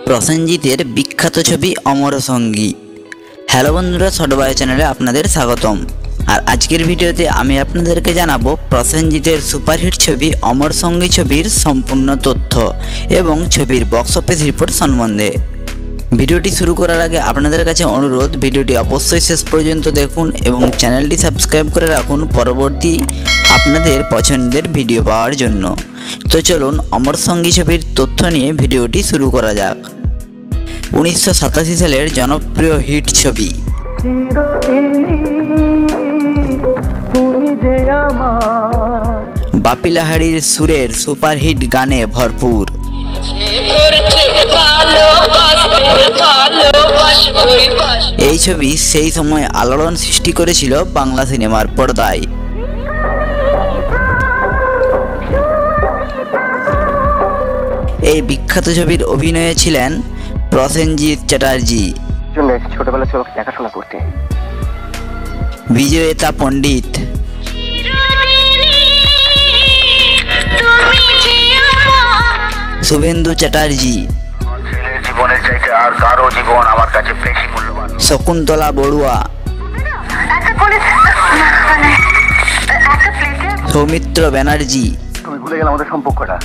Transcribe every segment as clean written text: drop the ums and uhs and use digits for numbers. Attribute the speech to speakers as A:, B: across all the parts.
A: প্রসেনজিতের বিখ্যাত ছবি অমর সঙ্গী। হ্যালো বন্ধুরা, ছোট ভাই চ্যানেলে আপনাদের স্বাগতম। আর আজকের ভিডিওতে আমি আপনাদেরকে জানাবো প্রসেনজিতের সুপারহিট ছবি অমর সঙ্গী ছবির সম্পূর্ণ তথ্য এবং ছবির বক্স অফিস রিপোর্ট সম্বন্ধে। ভিডিওটি শুরু করার আগে আপনাদের কাছে অনুরোধ, ভিডিওটি অবশ্যই শেষ পর্যন্ত দেখুন এবং চ্যানেলটি সাবস্ক্রাইব করে রাখুন পরবর্তী আপনাদের পছন্দের ভিডিও পাওয়ার জন্য। তো চলুন অমর সঙ্গী ছবির তথ্য নিয়ে ভিডিওটি শুরু করা যাক। 1987 সালের জনপ্রিয় হিট ছবি। বাপি লাহিড়ীর সুরের সুপারহিট গানে ভরপুর। এই ছবি সেই সময় আলোড়ন সৃষ্টি করেছিল বাংলা সিনেমার পর্দায়। এই বিখ্যাত ছবির অভিনয়ে ছিলেন প্রসেনজিৎ চ্যাটার্জি,
B: ছোটবেলা ছিল দেখাশোনা করতে,
A: বিজয়িতা পণ্ডিত, শুভেন্দু চ্যাটার্জি,
B: জীবনের চাইতে আর কারো জীবন আমার কাছে বেশি মূল্যবান,
A: শকুন্তলা বড়ুয়া, সৌমিত্র ব্যানার্জি,
B: তুমি ভুলে গেলে আমাদের সম্পর্কটা,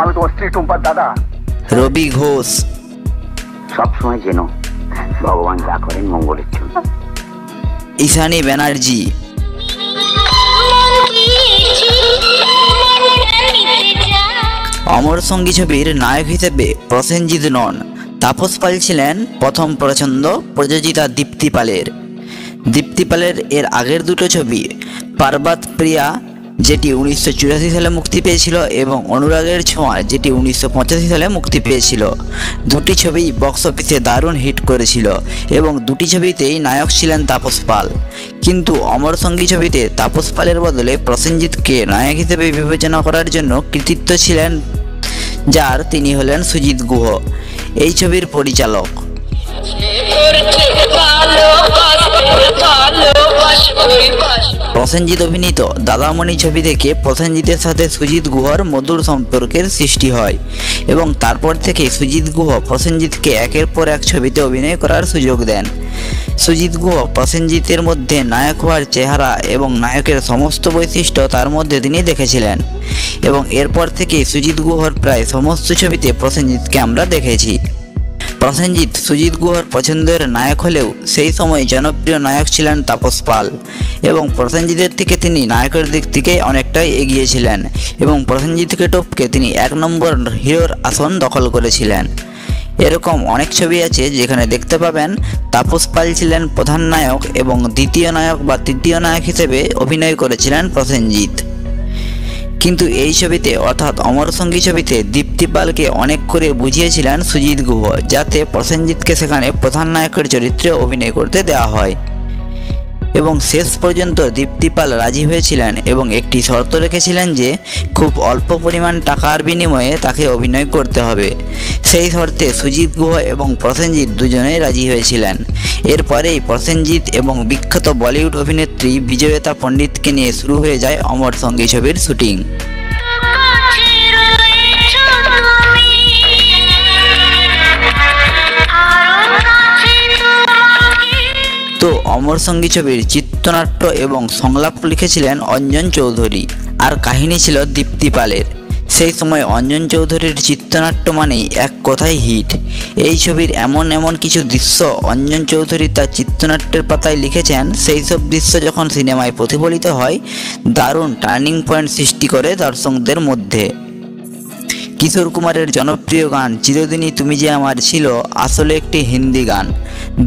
B: আমি তোমার স্ত্রী টুম্পার দাদা,
A: রবি ঘোষ,
B: সবসময় যেন ভগবান যা করেন মঙ্গলের জন্য,
A: ঈশানী ব্যানার্জি, অমর সঙ্গী ছবির নায়ক হিসেবে প্রসেনজিৎ নন, তাপস পাল ছিলেন প্রথম পছন্দ প্রযোজিতা দীপ্তি পালের। দীপ্তি পালের এর আগের দুটো ছবি পার্বত প্রিয়া, যেটি 1984 সালে মুক্তি পেয়েছিল, এবং অনুরাগের ছোঁয়া, যেটি 1985 সালে মুক্তি পেয়েছিল। দুটি ছবি বক্স অফিসে দারুণ হিট করেছিল এবং দুটি ছবিতেই নায়ক ছিলেন তাপস পাল। কিন্তু অমর সঙ্গী ছবিতে তাপস পালের বদলে প্রসেনজিৎকে নায়ক হিসেবে বিবেচনা করার জন্য কৃতিত্ব ছিলেন যার, তিনি হলেন সুজিত গুহ, এই ছবির পরিচালক। প্রসেনজিৎ অভিনীত দাদামণি ছবি থেকে প্রসেনজিতের সাথে সুজিত গুহর মধুর সম্পর্কের সৃষ্টি হয় এবং তারপর থেকে সুজিত গুহ প্রসেনজিৎকে একের পর এক ছবিতে অভিনয় করার সুযোগ দেন। সুজিত গুহ প্রসেনজিতের মধ্যে নায়ক হওয়ার চেহারা এবং নায়কের সমস্ত বৈশিষ্ট্য তার মধ্যে তিনি দেখেছিলেন এবং এরপর থেকে সুজিত গুহর প্রায় সমস্ত ছবিতে প্রসেনজিৎকে আমরা দেখেছি। প্রসেনজিৎ সুজিত গুহর পছন্দের নায়ক হলেও সেই সময় জনপ্রিয় নায়ক ছিলেন তাপস পাল এবং প্রসেনজিতের থেকে তিনি নায়কের দিক থেকে অনেকটাই এগিয়ে ছিলেন এবং প্রসেনজিৎকে টপকে তিনি 1 নম্বর হিরোর আসন দখল করেছিলেন। এরকম অনেক ছবি আছে যেখানে দেখতে পাবেন তাপস পাল ছিলেন প্রধান নায়ক এবং দ্বিতীয় নায়ক বা তৃতীয় নায়ক হিসেবে অভিনয় করেছিলেন প্রসেনজিৎ। কিন্তু এই ছবিতে অর্থাৎ অমর সঙ্গী ছবিতে দীপ্তি পালকে অনেক করে বুঝিয়েছিলেন সুজিত গুহ, যাতে প্রসেনজিৎকে সেখানে প্রধান নায়কের চরিত্রে অভিনয় করতে দেওয়া হয় এবং শেষ পর্যন্ত দীপ্তি পাল রাজি হয়েছিলেন এবং একটি শর্ত রেখেছিলেন যে খুব অল্প পরিমাণ টাকার বিনিময়ে তাকে অভিনয় করতে হবে। সেই শর্তে সুজিত গুহ এবং প্রসেনজিৎ দুজনেই রাজি হয়েছিলেন। এরপরেই প্রসেনজিৎ এবং বিখ্যাত বলিউড অভিনেত্রী বিজয়িতা পণ্ডিতকে নিয়ে শুরু হয়ে যায় অমর সঙ্গী ছবির শুটিং। তো অমর সঙ্গী ছবির চিত্রনাট্য এবং সংলাপ লিখেছিলেন অঞ্জন চৌধুরী আর কাহিনী ছিল দীপ্তি পালের। সেই সময় অঞ্জন চৌধুরীর চিত্রনাট্য মানেই এক কথায় হিট। এই ছবির এমন কিছু দৃশ্য অঞ্জন চৌধুরী তার চিত্রনাট্যের পাতায় লিখেছেন, সেই সব দৃশ্য যখন সিনেমায় প্রতিফলিত হয় দারুণ টার্নিং পয়েন্ট সৃষ্টি করে দর্শকদের মধ্যে। কিশোর কুমারের জনপ্রিয় গান চিরদিনই তুমি যে আমার ছিল আসলে একটি হিন্দি গান,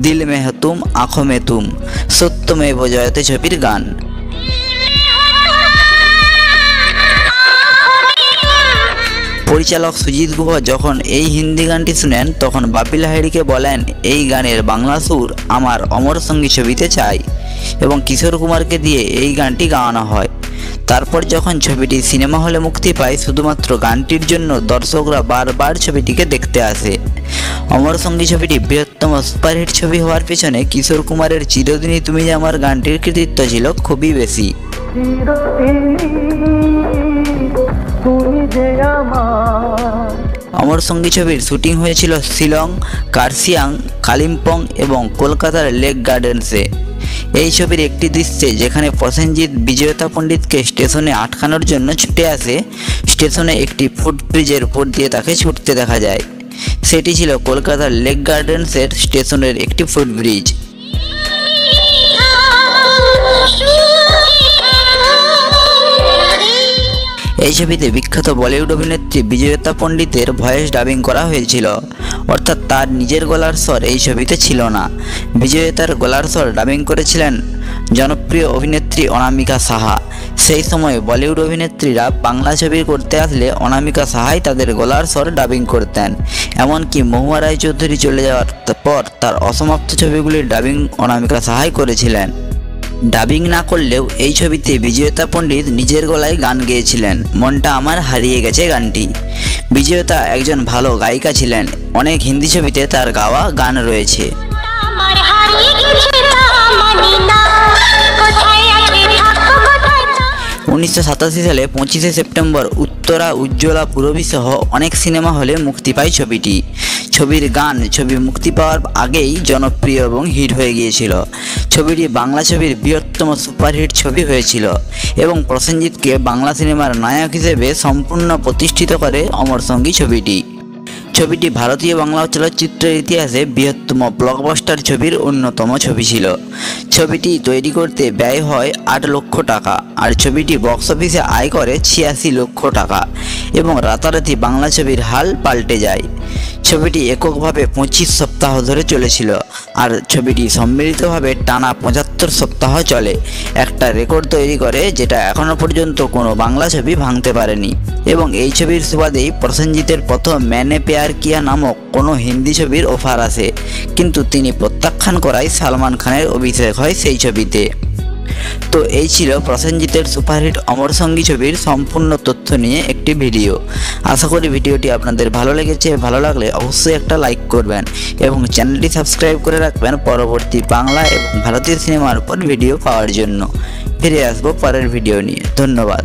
A: দিল মে হো তুম আঁখো মে তুম, সত্যমেব জয়তে ছবির গান। পরিচালক সুজিত গুহ যখন এই হিন্দি গানটি শুনেন তখন বাপি লাহিড়ীকে বলেন এই গানের বাংলা সুর আমার অমর সঙ্গী ছবিতে চাই এবং কিশোর কুমারকে দিয়ে এই গানটি গাওয়ানো হয়। তারপর যখন ছবিটি সিনেমা হলে মুক্তি পায় শুধুমাত্র গানটির জন্য দর্শকরা বারবার ছবিটিকে দেখতে আসে। অমর সঙ্গী ছবিটি বৃহত্তম সুপারহিট ছবি হওয়ার পেছনে কিশোর কুমারের চিরদিনই তুমি যে আমার গানটির কৃতিত্ব ছিল খুবই বেশি। তুমি যে আমার অমর সঙ্গী ছবির শুটিং হয়েছিল শিলং, কার্শিয়াং, কালিম্পং এবং কলকাতার লেক গার্ডেন্সে। এই ছবির একটি দৃশ্যে যেখানে প্রসেনজিৎ বিজয়তা পণ্ডিতকে স্টেশনে আটকানোর জন্য ছুটে আসে, স্টেশনে একটি ফুটব্রিজের উপর দিয়ে তাকে ছুটতে দেখা যায়। সেটি ছিল কলকাতার লেক গার্ডেন্সের স্টেশনের একটি ফুটব্রিজ। এই ছবিতে বিখ্যাত বলিউড অভিনেত্রী বিজয়তা পণ্ডিতের ভয়েস ডাবিং করা হয়েছিল, অর্থাৎ তার নিজের গলার স্বর এই ছবিতে ছিল না। বিজয়তার গলার স্বর ডাবিং করেছিলেন জনপ্রিয় অভিনেত্রী অনামিকা সাহা। সেই সময় বলিউড অভিনেত্রীরা বাংলা ছবি করতে আসলে অনামিকা সাহাই তাদের গলার স্বর ডাবিং করতেন। এমনকি মহুয়া রায়চৌধুরী চলে যাওয়ার পর তার অসমাপ্ত ছবিগুলির ডাবিং অনামিকা সাহাই করেছিলেন। ডাবিং না করলেও এই ছবিতে বিজয়তা পণ্ডিত নিজের গলায় গান গেয়েছিলেন, মনটা আমার হারিয়ে গেছে গানটি। বিজয়তা একজন ভালো গায়িকা ছিলেন, অনেক হিন্দি ছবিতে তার গাওয়া গান রয়েছে। 1987 সালে 25শে সেপ্টেম্বর উত্তরা, উজ্জ্বলা, পূরবী সহ অনেক সিনেমা হলে মুক্তি পায় ছবিটি। ছবির গান ছবি মুক্তি পাওয়ার আগেই জনপ্রিয় এবং হিট হয়ে গিয়েছিল। ছবিটি বাংলা ছবির বৃহত্তম সুপারহিট ছবি হয়েছিল এবং প্রসেনজিৎকে বাংলা সিনেমার নায়ক হিসেবে সম্পূর্ণ প্রতিষ্ঠিত করে অমর সঙ্গী ছবিটি। ছবিটি ভারতীয় বাংলা চলচ্চিত্রের ইতিহাসে বৃহত্তম ব্লকবাস্টার ছবির অন্যতম ছবি ছিল। ছবিটি তৈরি করতে ব্যয় হয় 8 লক্ষ টাকা আর ছবিটি বক্স অফিসে আয় করে 86 লক্ষ টাকা এবং রাতারাতি বাংলা ছবির হাল পাল্টে যায়। ছবিটি এককভাবে 25 সপ্তাহ ধরে চলেছিল আর ছবিটি সম্মিলিতভাবে টানা 75 সপ্তাহ চলে, একটা রেকর্ড তৈরি করে যেটা এখনো পর্যন্ত কোনো বাংলা ছবি ভাঙতে পারেনি। এবং এই ছবির সুবাদেই প্রসেনজিতের প্রথম ম্যানে প্যার কিয়া নামক কোনো হিন্দি ছবির অফার আসে, কিন্তু তিনি প্রত্যাখ্যান করায় সালমান খানের অভিষেক হয় সেই ছবিতে। তো এই ছিল প্রসেনজিতের সুপারহিট অমর সঙ্গী ছবির সম্পূর্ণ তথ্য নিয়ে একটি ভিডিও। আশা করি ভিডিওটি আপনাদের ভালো লেগেছে। ভালো লাগলে অবশ্যই একটা লাইক করবেন এবং চ্যানেলটি সাবস্ক্রাইব করে রাখবেন পরবর্তী বাংলা এবং ভারতীয় সিনেমার উপর ভিডিও পাওয়ার জন্য। ফিরে আসবো পরের ভিডিও নিয়ে। ধন্যবাদ।